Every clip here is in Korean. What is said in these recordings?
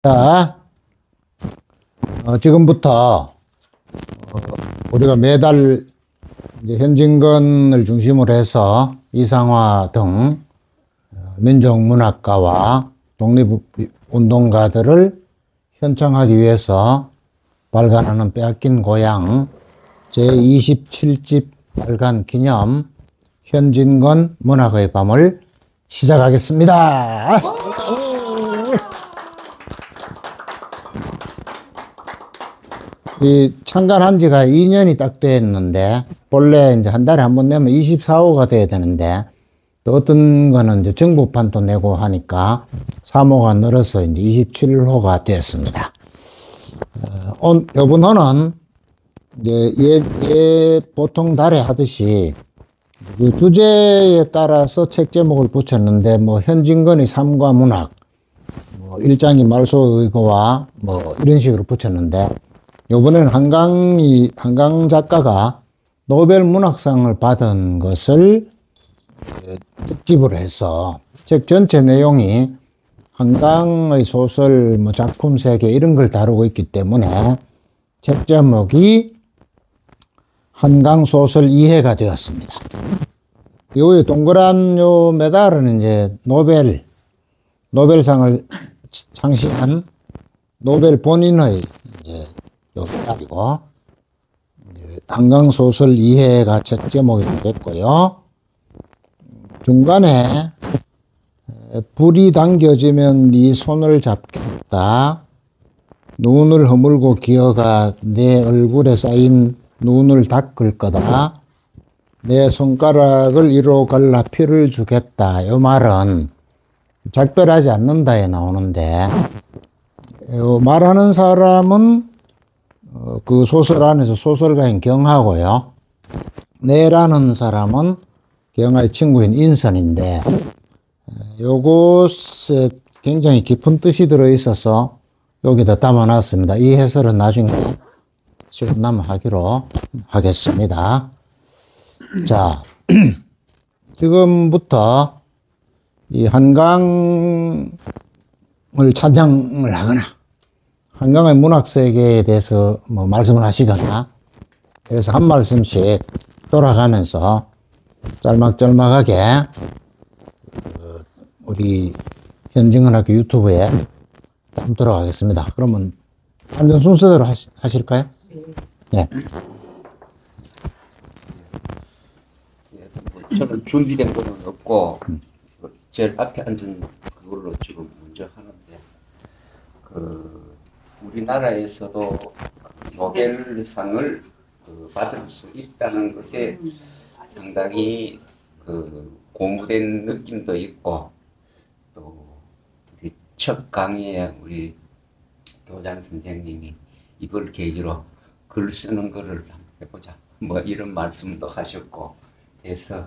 자, 지금부터 우리가 매달 이제 현진건을 중심으로 해서 이상화 등 민족문학가와 독립운동가들을 현창하기 위해서 발간하는 빼앗긴 고향 제27집 발간 기념 현진건 문학의 밤을 시작하겠습니다. 이 창간한 지가 2년이 딱 됐는데, 본래 이제 한 달에 한 번 내면 24호가 돼야 되는데, 또 어떤 거는 이제 정보판도 내고 하니까 3호가 늘어서 이제 27호가 됐습니다. 요번 호는 이제 보통 달에 하듯이 그 주제에 따라서 책 제목을 붙였는데, 뭐 현진건의 삶과 문학, 뭐 일장이 말소의고와 뭐 이런 식으로 붙였는데, 요번에는 한강 작가가 노벨 문학상을 받은 것을 특집으로 해서 책 전체 내용이 한강의 소설, 뭐 작품 세계 이런 걸 다루고 있기 때문에 책 제목이 한강 소설 이해가 되었습니다. 요 동그란 요 메달은 이제 노벨상을 창시한 노벨 본인의 이제 요 메달이고, 한강 소설 이해가 책 제목이 됐고요. 중간에 불이 당겨지면 네 손을 잡겠다. 눈을 허물고 기어가 내 얼굴에 쌓인 눈을 닦을 거다. 내 손가락을 이로 갈라 피를 주겠다. 이 말은 작별하지 않는다에 나오는데, 말하는 사람은 그 소설 안에서 소설가인 경하고요. 내라는 사람은 경하의 친구인 인선인데, 요것에 굉장히 깊은 뜻이 들어있어서 여기다 담아놨습니다. 이 해설은 나중에 시간 나면 하기로 하겠습니다. 자, 지금부터 이 한강을 찬양을 하거나 한강의 문학 세계에 대해서 뭐 말씀을 하시거나, 그래서 한 말씀씩 돌아가면서 짤막짤막하게 우리 현진건학교 유튜브에 한번 돌아가겠습니다. 그러면 완전 순서대로 하실까요? 네. 저는 준비된 거는 없고 제일 앞에 앉은 그걸로 지금 먼저 하는데, 우리나라에서도 노벨상을 받을 수 있다는 것에 상당히 고무된 느낌도 있고, 또 우리 첫 강의에 우리 교장 선생님이 이걸 계기로 글 쓰는 거를 해보자 뭐 이런 말씀도 하셨고 해서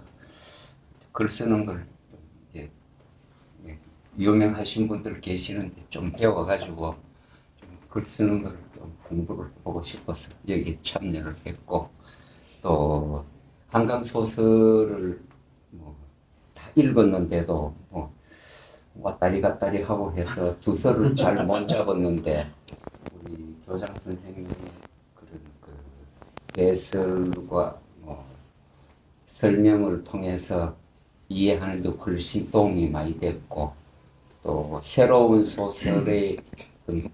글 쓰는 걸 이제 유명하신 분들 계시는데 좀 배워가지고 글 쓰는 걸 좀 공부를 해보고 싶어서 여기 참여를 했고, 또 한강 소설을 뭐 다 읽었는데도 뭐 왔다리 갔다리 하고 해서 주소를 잘 못 잡았는데, 우리 교장 선생님의 그런 해설과 뭐 설명을 통해서 이해하는 데 훨씬 도움이 많이 됐고, 또 새로운 소설의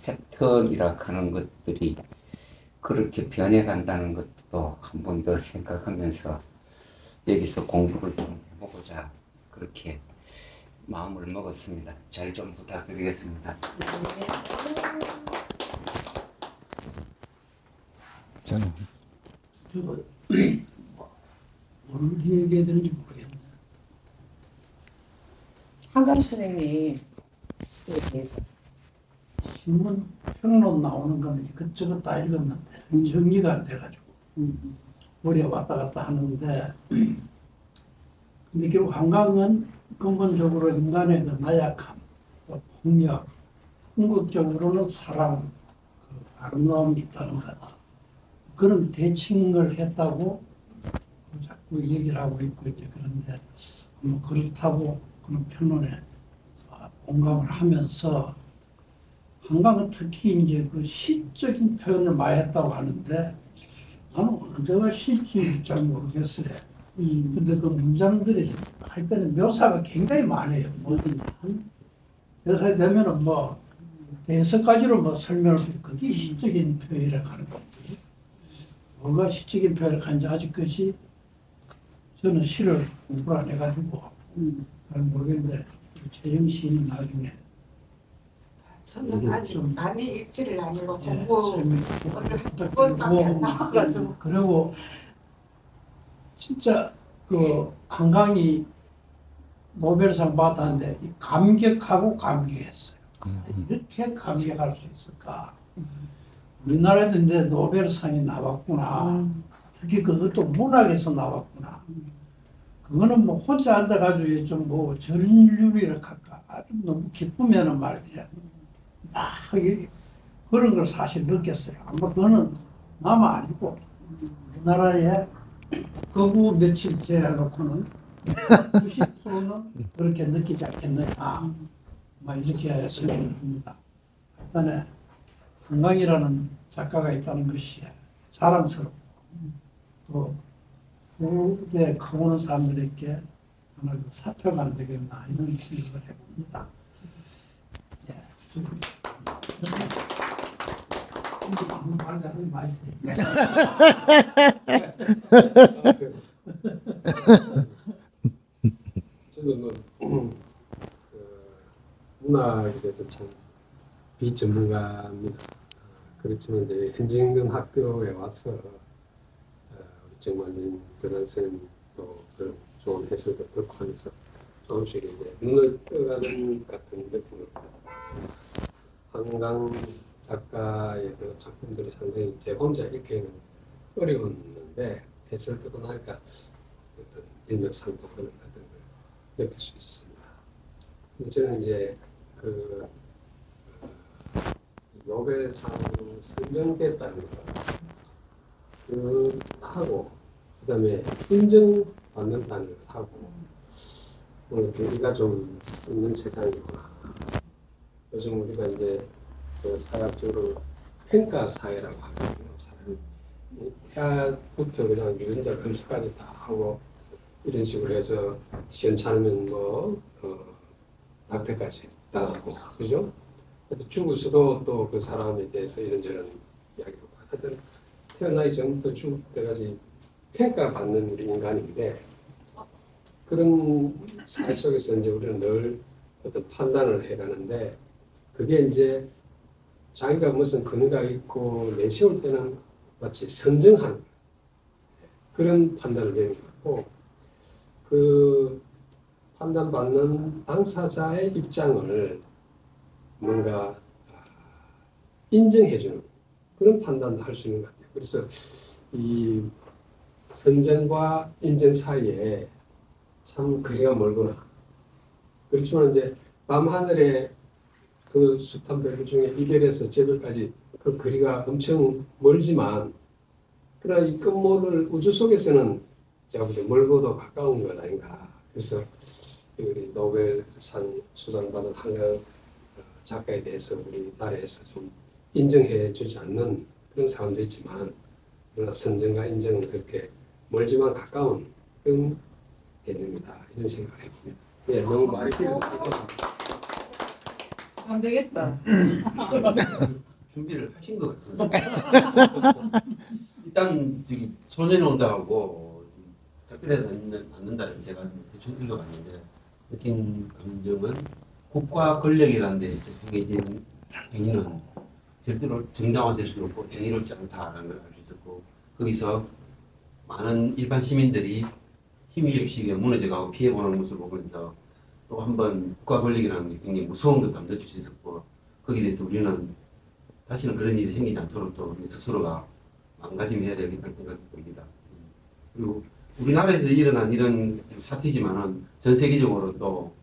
패턴이라 하는 것들이 그렇게 변해간다는 것도 한 번 더 생각하면서 여기서 공부를 좀 해보고자 그렇게 마음을 먹었습니다. 잘 좀 부탁드리겠습니다. 저는 뭘 얘기해야 되는지 모르겠네. 한강 선생님 대해서 신문 평론 나오는 거는 이것저것 다 읽었는데 정리가 안 돼가지고 머리에 왔다 갔다 하는데, 근데 결국 한강은 근본적으로 인간의 그 나약함, 또 폭력, 궁극적으로는 사랑, 아름다움이 있다는 것, 그런 대칭을 했다고 자꾸 얘기를 하고 있고, 이제 그런데 뭐 그렇다고 그런 평론에 공감을 하면서 한강은 특히 이제 그 시적인 표현을 많이 했다고 하는데 나는 어느 데가 시인지 잘 모르겠어요. 근데 그 문장들이 하여튼 묘사가 굉장히 많아요. 뭐든지 묘사에 되면은 뭐 여섯 가지로 뭐 설명을 그게 시적인 표현이라고 하는 거지. 뭐가 시적인 표현을 하는지 아직까지 저는 시를 공부를 안 해가지고 잘 모르겠는데 최영 시인은 나중에 저는 아직 많이 읽지를 않고 예, 공부 오늘 한 번밖에 안 나와가지고 그리고 진짜 그 한강이 노벨상 받았는데 이 감격하고 감격했어요. 이렇게 감격할 수 있을까? 우리나라에도 이제 노벨상이 나왔구나. 특히 그것도 문학에서 나왔구나. 그거는 뭐 혼자 앉아가지고 좀 뭐 전율이라 할까? 아주 너무 기쁘면은 말이야. 그런 걸 사실 느꼈어요. 아마 그거는 나만 아니고 우리나라에 거부 며칠 지나놓고는 90%는 그렇게 느끼지 않겠느냐. 막 이렇게 생각을 합니다. 일단에 한강이라는 작가가 있다는 것이 사랑스럽고 또 후대에 커오는 사람들에게 하나 그 사표가 안 되겠나 이런 생각을 해봅니다. 예. 저는 문학에 대해서 참 비전문가입니다. 그렇지만 이제 현진근 학교에 와서 우리 정만진 교장 또 그런 좋은 해설도 듣고 하면서 조금씩 이제 눈을 떠가는 같은 느낌을 받았습니다. 한강 작가의 그 작품들이 상당히 제 혼자 읽기에는 어려웠는데 해설 듣고 나니까 어떤 인력상도 그런 같은 걸 느낄 수 있습니다. 저는 이제 그 노벨상 선정됐다는 거 그 하고 그다음에 인정받는다는 걸 하고 오늘 교리가 좀 있는 세상이구나. 요즘 우리가 이제 그 사회적으로 평가 사회라고 하거든요. 사람이 태아부터 그냥 유전자 검사까지 다 하고 이런 식으로 해서 시원찮으면 뭐 낙태까지 당하고 그죠? 죽을 수도 또 그 사람에 대해서 이런저런 이야기를 하여튼 태어나기 전부터 죽을 때까지 평가받는 우리 인간인데 그런 사회 속에서 이제 우리는 늘 어떤 판단을 해가는데 그게 이제 자기가 무슨 근거가 있고 내세울 때는 마치 선정하는 그런 판단을 내리고 그 판단받는 당사자의 입장을 뭔가 인정해주는 그런 판단도 할 수 있는 것 같아요. 그래서 이 선정과 인정 사이에 참 거리가 멀구나. 그렇지만 이제 밤하늘에 그 숱한 별 중에 이별에서 제별까지 그 거리가 엄청 멀지만 그러나 이 끝모를 우주 속에서는 제가 볼 때 멀고도 가까운 것 아닌가. 그래서 우리 노벨상 수상받은 한강 작가에 대해서 우리나라에서 좀 인정해 주지 않는 그런 사람도 있지만 그러나 선정과 인정은 그렇게 멀지만 가까운 그런 개념이다 이런 생각을 해봅니다. 예, 너무 말이 길어서 안 되겠다. 준비를 하신 것 같아요. 일단 저기 손해는 온다고 특별해서 않는다는 제가 대충 읽어봤는데 느낀 감정은 국가 권력이라는 데서 행해진 행위는 절대로 정당화될 수 없고 정의롭지 않다라는 걸 알 수 있었고 거기서 많은 일반 시민들이 힘이 없이 무너져가고 피해보는 모습을 보면서 또 한번 국가 권력이라는 게 굉장히 무서운 것도 한번 느낄 수 있었고 거기에 대해서 우리는 다시는 그런 일이 생기지 않도록 또 스스로가 망가짐해야 되겠다는 생각이 듭니다. 그리고 우리나라에서 일어난 이런 사태지만은 전 세계적으로 또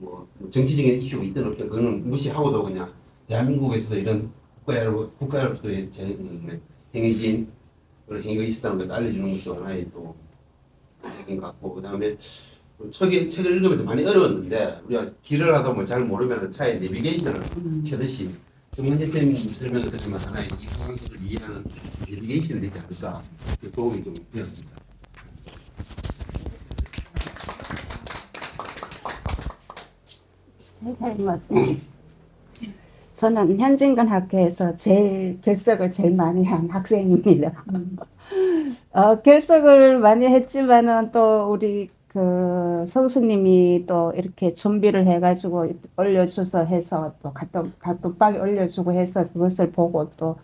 뭐 정치적인 이슈가 있든 없든 그거는 무시하고도 그냥 대한민국에서도 이런 국가로부터 행해진 그런 행위가 있었다는 것을 알려주는 것도 하나의 또 얘기인 것 같고 그 다음에 책을 읽으면서 많이 어려웠는데 우리가 길을 하다 보면 잘 모르면 차에 내비게이션을 켜듯이 정문재 선생님 설명을 듣지만 하나의 이 상황실을 이해하는 내비게이션이 되지 않을까 그 도움이 좀 되었습니다. 저는 현진관 학교에서 결석을 제일 많이 한 학생입니다. 결석을 많이 했지만은 또 우리 그 선수님이 또 이렇게 준비를 해가지고 올려줘서 해서 또 각독방에 올려주고 해서 그것을 보고 또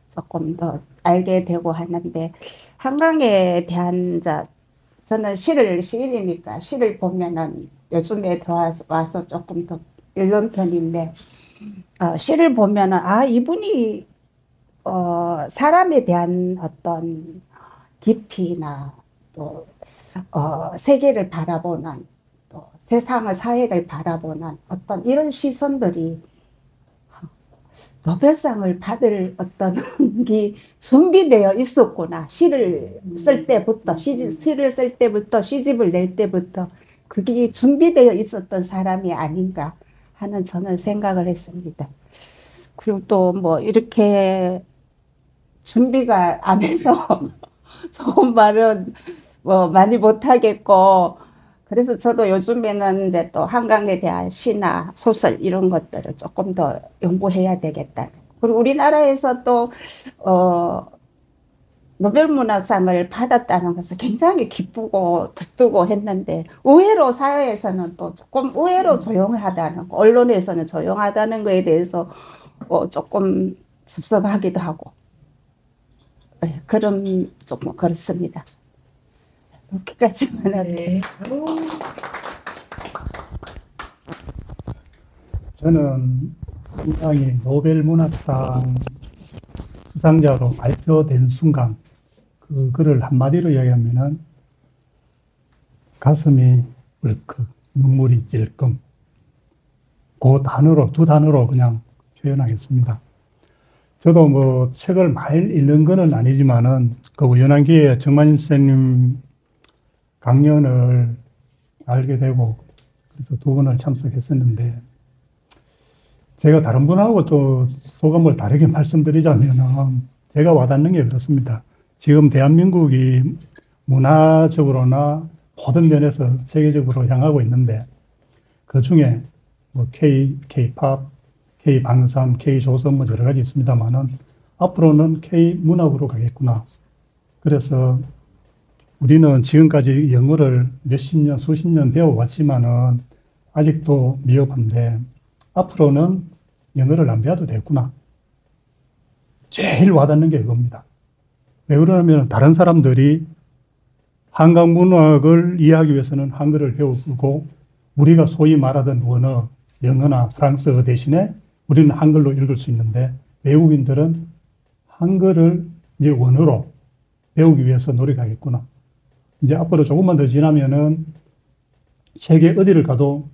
조금 더 알게 되고 하는데 한강에 대한 저는 시인이니까 시를 보면은 요즘에 와서 조금 더 읽는 편인데 시를 보면은 이분이 사람에 대한 어떤 깊이나 또 세계를 바라보는 또 세상을 사회를 바라보는 어떤 이런 시선들이 노벨상을 받을 어떤 게 준비되어 있었구나. 시를 쓸 때부터 시집을 낼 때부터 그게 준비되어 있었던 사람이 아닌가 하는 저는 생각을 했습니다. 그리고 또 뭐 이렇게 준비가 안 해서 좋은 말은 뭐 많이 못하겠고, 그래서 저도 요즘에는 이제 또 한강에 대한 시나 소설 이런 것들을 조금 더 연구해야 되겠다. 그리고 우리나라에서 또 노벨문학상을 받았다는 것은 굉장히 기쁘고 들뜨고 했는데 의외로 사회에서는 또 조금 의외로 조용하다는 거, 언론에서는 조용하다는 거에 대해서 조금 섭섭하기도 하고 그런 조금 그렇습니다. 이렇게까지만 할게요. 저는 상당히 노벨문학상 수상자로 발표된 순간 그 글을 한마디로 이야기하면은 가슴이 울컥, 눈물이 찔끔, 그 단어로, 두 단어로 그냥 표현하겠습니다. 저도 뭐 책을 많이 읽는 건 아니지만은 그 우연한 기회에 정만진 선생님 강연을 알게 되고 그래서 두 번을 참석했었는데, 제가 다른 분하고 또 소감을 다르게 말씀드리자면은 제가 와닿는 게 그렇습니다. 지금 대한민국이 문화적으로나 모든 면에서 세계적으로 향하고 있는데 그 중에 뭐 K-팝, K-방산, K-조선 뭐 여러 가지 있습니다만은 앞으로는 K-문학으로 가겠구나. 그래서 우리는 지금까지 영어를 몇십 년, 수십 년 배워왔지만은 아직도 미흡한데 앞으로는 영어를 안 배워도 되겠구나. 제일 와닿는 게 그겁니다. 왜 그러냐면 다른 사람들이 한강 문학을 이해하기 위해서는 한글을 배우고 우리가 소위 말하던 원어, 영어나 프랑스어 대신에 우리는 한글로 읽을 수 있는데 외국인들은 한글을 이제 원어로 배우기 위해서 노력하겠구나. 이제 앞으로 조금만 더 지나면은 세계 어디를 가도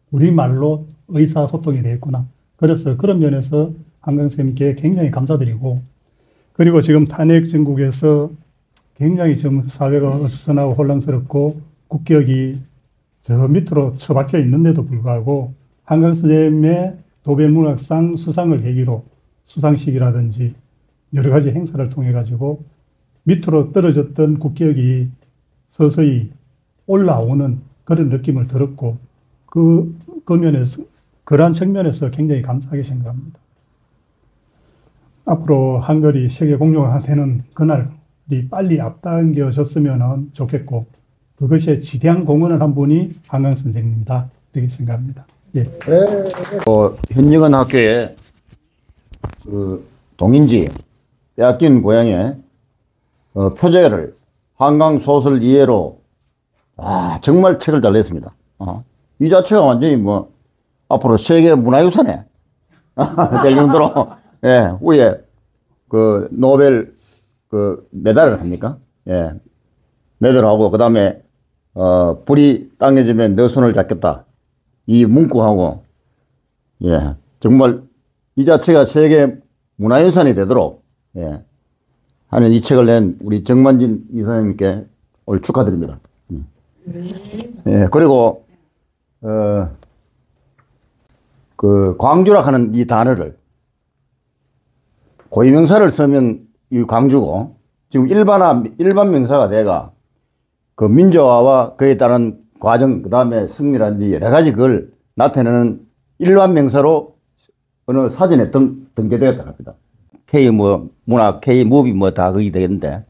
우리말로 의사소통이 되겠구나. 그래서 그런 면에서 한강 선생님께 굉장히 감사드리고, 그리고 지금 탄핵 전국에서 굉장히 지금 사회가 어수선하고 혼란스럽고 국격이 저 밑으로 처박혀 있는데도 불구하고 한강 선생님의 노벨문학상 수상을 계기로 수상식이라든지 여러 가지 행사를 통해 가지고 밑으로 떨어졌던 국격이 서서히 올라오는 그런 느낌을 들었고, 그 면에서, 그러한 측면에서 굉장히 감사하게 생각합니다. 앞으로 한글이 세계 공용화 되는 그날이 빨리 앞당겨졌으면 좋겠고, 그것에 지대한 공헌을 한 분이 한강 선생님이다. 이렇게 생각합니다. 예. 현직원 학교에 그 동인지 빼앗긴 고향에 표제를 한강 소설 이해로 정말 책을 잘 냈습니다. 이 자체가 완전히 뭐 앞으로 세계 문화유산에 될 정도로 예, 위에 그 노벨 그 메달을 합니까? 예, 메달하고 그다음에 불이 당겨지면 내 손을 잡겠다 이 문구하고 예, 정말 이 자체가 세계 문화유산이 되도록 예, 하는 이 책을 낸 우리 정만진 이사님께 오늘 축하드립니다. 예, 그리고 그 광주라 하는 이 단어를 고유명사를 쓰면 이 광주고, 지금 일반 명사가 내가 그 민주화와 그에 따른 과정, 그 다음에 승리라든지 여러 가지 그걸 나타내는 일반 명사로 어느 사전에 등재되었다 합니다. K 문학, K 무비 다 그게 되겠는데,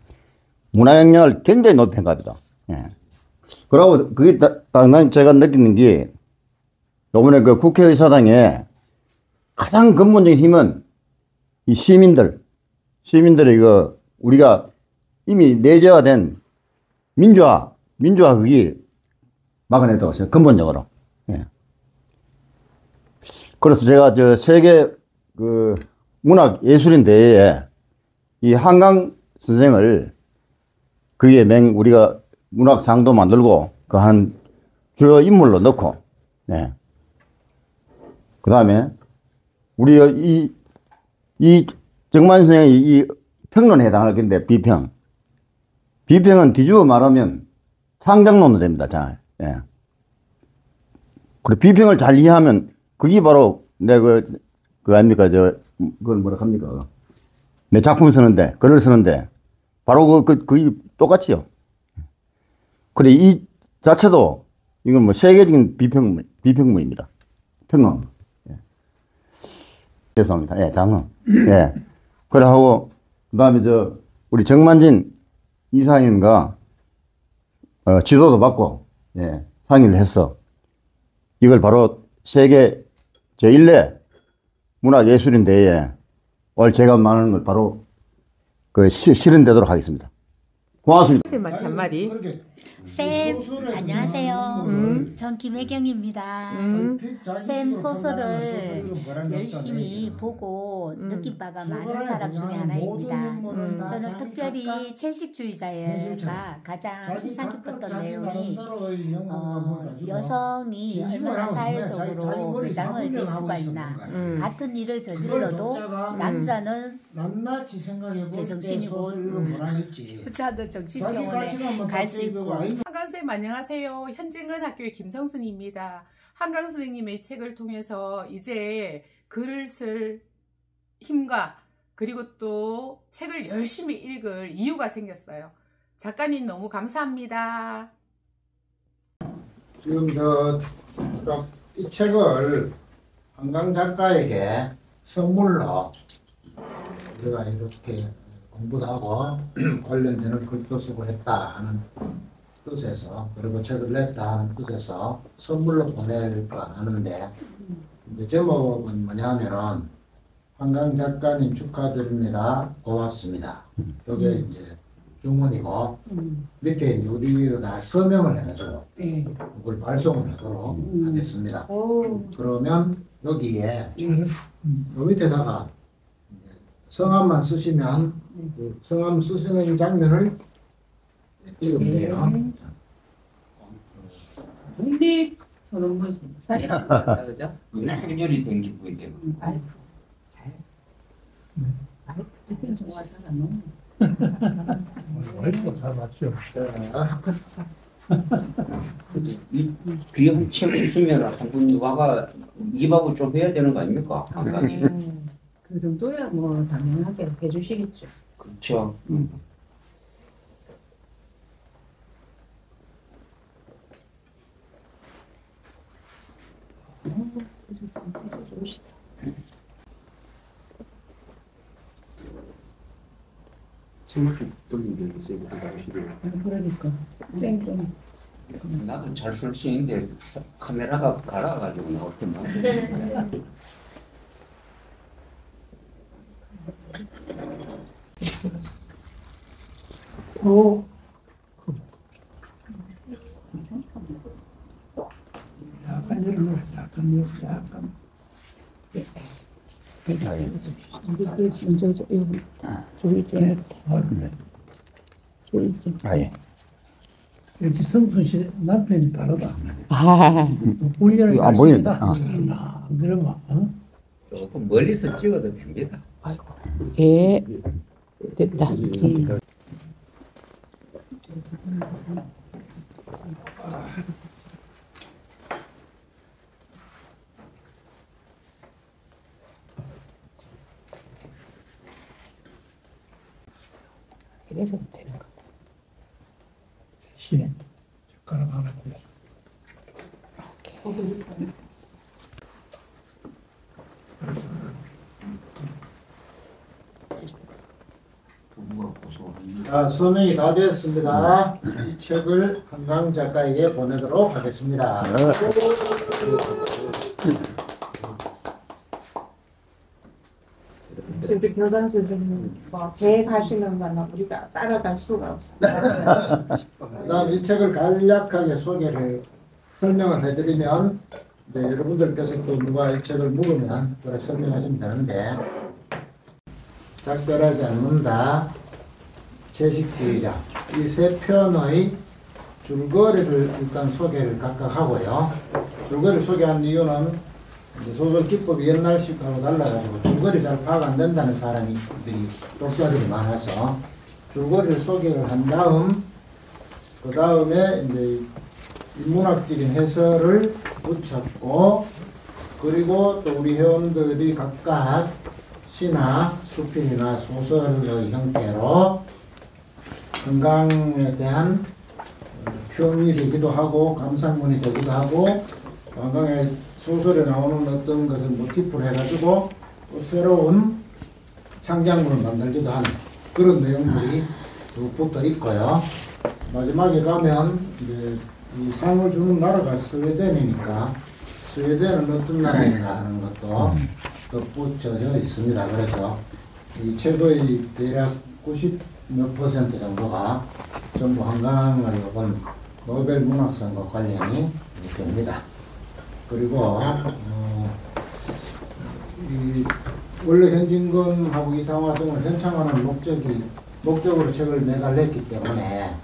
문화 역량을 굉장히 높이 평가합니다. 예. 그러고 그게 난 제가 느끼는 게, 요번에 그 국회의사당에 가장 근본적인 힘은 이 시민들의 이거 우리가 이미 내재화된 민주화 그게 막아냈다고 했어요. 근본적으로. 예. 그래서 제가 저 세계 그 문학 예술인 대회에 이 한강 선생을 그게 우리가 문학상도 만들고 그 한 주요 인물로 넣고, 예. 그 다음에 우리 이 정만 선생의 이 평론에 해당할 건데, 비평은 뒤집어 말하면 창작론도 됩니다. 잘. 예. 그리고 비평을 잘 이해하면 그게 바로 내가 그 아닙니까? 그걸 뭐라 합니까? 내 작품 쓰는데, 글을 쓰는데 바로 그게 똑같이요. 그래 이 자체도 이건 뭐 세계적인 비평문입니다. 평론. 예. 죄송합니다. 예, 장론. 예. 그래 하고 그다음에 우리 정만진 이사님과 지도도 받고, 예, 상의를 했어. 이걸 바로 세계 제1회 문화예술인 대회에 오늘 제가 말하는 걸 바로 실현되도록 하겠습니다. 고맙습니다. 쌤한테 한마디. 쌤, 안녕하세요. 전 김혜경입니다. 쌤 소설을 열심히 보고 느낀 바가 많은 사람 중에 하나입니다. 저는 특별히 채식주의자가 가장 인상 깊었던 내용이 여성이 얼마나 사회적으로 매장을 낼 수가 있나. 같은 일을 저질러도 남자는 제정신이고 여자도 정신병원에 갈 수 있고. 한강선생님 안녕하세요. 현진근 학교의 김성순입니다. 한강 선생님의 책을 통해서 이제 글을 쓸 힘과 그리고 또 책을 열심히 읽을 이유가 생겼어요. 작가님 너무 감사합니다. 지금 이 책을 한강 작가에게 선물로 우리가 이렇게 공부도 하고 관련되는 글도 쓰고 했다 하는 뜻에서, 그리고 책을 냈다 하는 뜻에서 선물로 보낼까 하는데, 이제 제목은 뭐냐면은 한강 작가님 축하드립니다. 고맙습니다. 이게 이제 주문이고, 밑에 이제 우리가 다 서명을 해가지고 그걸 발송을 하도록 하겠습니다. 그러면 여기에 요 밑에다가 성함만 쓰시면 그 성함 쓰시는 장면을 찍으면 돼요. 독립선언문 사이라고 그러죠? 해결이 된 기분이죠. 아이고, 잘. 아이고, 좋아하잖아, 너. 와이프가 잘 맞죠. 그렇죠. 귀한 책을 주면 한분 와가 입학을 좀 해야 되는 거 아닙니까? 한강이. 그 정도야 뭐 당연하게 해주시겠죠. 그렇죠. 정말 좀 돌리는 게 그러니까 쌤 좀. 나도 잘 쓸 수 있는데 카메라가 갈아가지고 나올 때만. 약간 이런 거 약간 역시 성순 씨 남편이 다르다. 훈련을 안 보이는데. 그러면 조금 멀리서 찍어도 됩니다. 예, 됐다. 이래서 되는 거. 시 젓가락 하나 주세요. 서명이 다 되었습니다. 이 책을 한강 작가에게 보내도록 하겠습니다. 우리 교장 선생님 뭐 계획하시는 거는 우리가 따라갈 수가 없어요. 그다음 이 책을 간략하게 소개를 설명을 해드리면 이제 여러분들께서 또 누가 이 책을 묵으면 그렇게 설명하시면 되는데 작별하지 않는다, 채식주의자 이 세 편의 줄거리를 일단 소개를 각각 하고요. 줄거리를 소개한 이유는 이제 소설 기법이 옛날식하고 달라가지고 줄거리 잘 파악 안 된다는 독자들이 많아서 줄거리를 소개를 한 다음 그 다음에 이제 인문학적인 해설을 붙였고 그리고 또 우리 회원들이 각각 시나 수필이나 소설의 형태로 한강에 대한 표현이 되기도 하고 감상문이 되기도 하고 한강의 소설에 나오는 어떤 것을 모티프로 해가지고 또 새로운 창작물을 만들기도 하는 그런 내용들이 붙어 있고요. 마지막에 가면 이제 이 상을 주는 나라가 스웨덴이니까 스웨덴은 어떤 나라인가 하는 것도 덧붙여져 있습니다. 그래서 이 책의 대략 90몇 % 정도가 전부 한강을 이번 노벨 문학상과 관련이 됩니다. 그리고 원래 현진건하고 이상화 등을 현창하는 목적으로 책을 매달렸기 때문에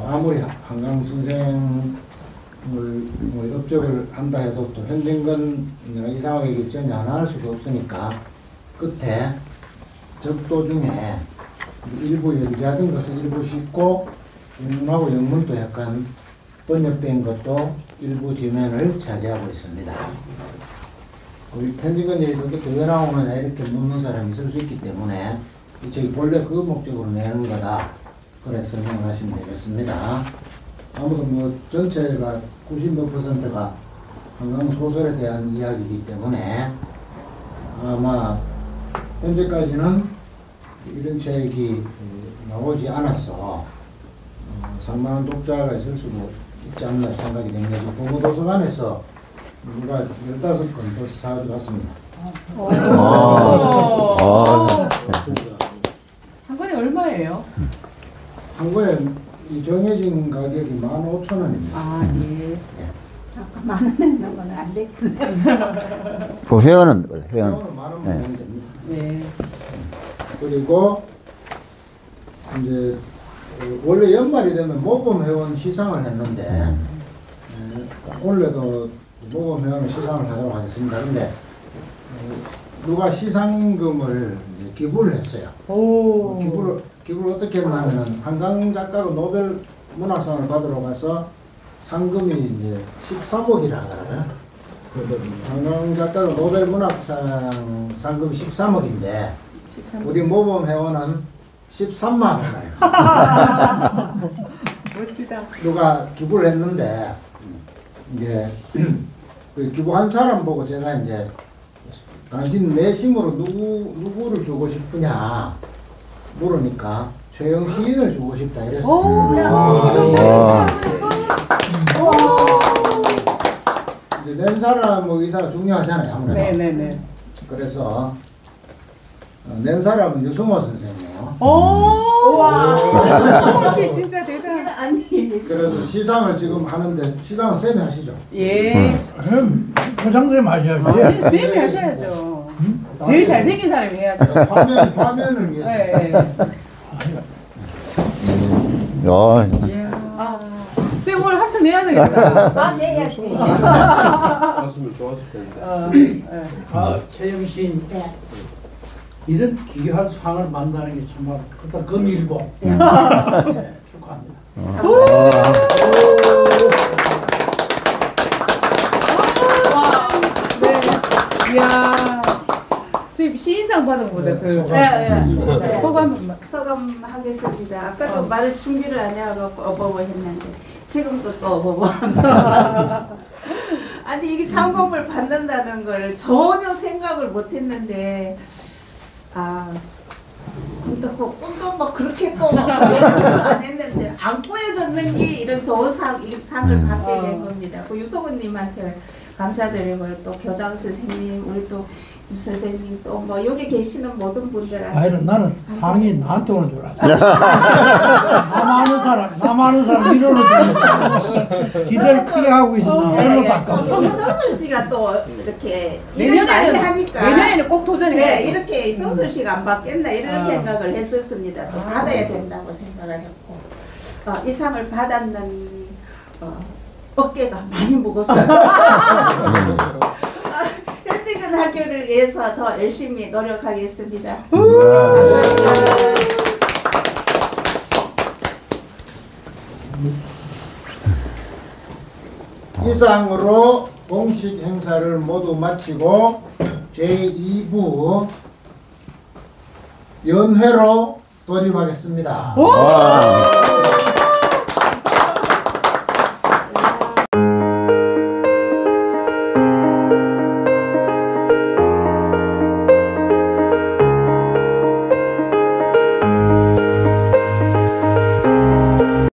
아무리 한강 선생을 업적을 한다 해도 또 현진건이나 이상화에게 전혀 안 할 수도 없으니까 끝에 적도 중에 일부 연재하던 것을 일부 싣고 중문하고 영문도 약간 번역된 것도 일부 지면을 차지하고 있습니다. 우리 현진건 얘기 그것도 왜 나오느냐 이렇게 묻는 사람이 있을 수 있기 때문에 이 책이 본래 그 목적으로 내는 거다. 그래 설명을 하시면 되겠습니다. 아무튼 뭐 전체가 90몇 %가 한강 소설에 대한 이야기이기 때문에 아마 현재까지는 이런 책이 나오지 않아서 상당한 독자가 있을 수도 있지 않나 생각이 됩니다. 공무도서관에서 누가 15권 벌써 사가지고 갔습니다. 한 권에 얼마예요? 한 권에 이 정해진 가격이 15,000원입니다. 아, 예. 아까 만원 내는 건 안 되겠네. 그 회원은 회원. 회원은 만원 네. 내면 됩니다. 네. 그리고 이제 원래 연말이 되면 모범 회원 시상을 했는데 올해도 모범 회원 시상을 하도록 하겠습니다. 그런데 누가 시상금을 이제 기부를 했어요. 오. 기부를 어떻게 했냐면은 한강 작가가 노벨 문학상을 받으러 가서 상금이 이제 13억이라 하더라고요. 한강 작가가 노벨 문학상 상금이 13억인데 우리 모범 회원은 13만 원이에요. 멋지다. 누가 기부를 했는데 이제 그 기부한 사람 보고 제가 이제 당신 내심으로 누구를 주고 싶으냐 물으니까 최영 시인을 주고 싶다 이랬어요. 이제 낸 사람의 의사가 중요하잖아요, 아무래도. 네네네. 그래서 낸 사람은 유승호 선생이에요. 오, 와, 혹시 진짜 대단. 아니. 그래서 시상을 지금 하는데 시상은 쌤이 하시죠. 예. 교장선생님 하셔야지. 네, 쌤이 하셔야죠. 제일 잘생긴 사람이 해야죠. 화면을 위해서. 네. 쌤 오늘 하트 내야 되겠다. 아, 내야지. 왔으면 좋았을 텐데. 최영신 이런 귀한 상을 만나는 게 정말 그다 금일보. 네, 축하합니다. 네. 이야. 선생님 시인상 하는 것보다 더. 네. 소감. 소감하겠습니다. 아까도 말을 준비를 안 해가지고 어버버 했는데 지금도 또 어버버. 아니 이게 상금을 받는다는 걸 전혀 생각을 못했는데 근데 그 꿈도 뭐 그렇게 또 안 했는데 안 꾸며졌는 게 이런 좋은 상을 받게 된 겁니다. 그 유소근님한테 감사드리고 또 교장 선생님 우리 또 유 선생님 또 뭐 여기 계시는 모든 분들한테 아니 나는 상이 나한테 오는 줄 알았어. 남 아는 사람 이러는 줄 기대를 크게 하고 있어. 우리 성순 씨가 또 이렇게 일을 많이 하니까 내년에는 꼭 도전해야지. 이렇게 성순 씨가 안 받겠나 이런 생각을 했었습니다. 또 받아야 된다고 생각을 했고 이 상을 받았는 어깨가 많이 무겁어요. 현직은 학교를 위해서 더 열심히 노력하겠습니다. 이상으로 공식 행사를 모두 마치고 제2부 연회로 돌입하겠습니다.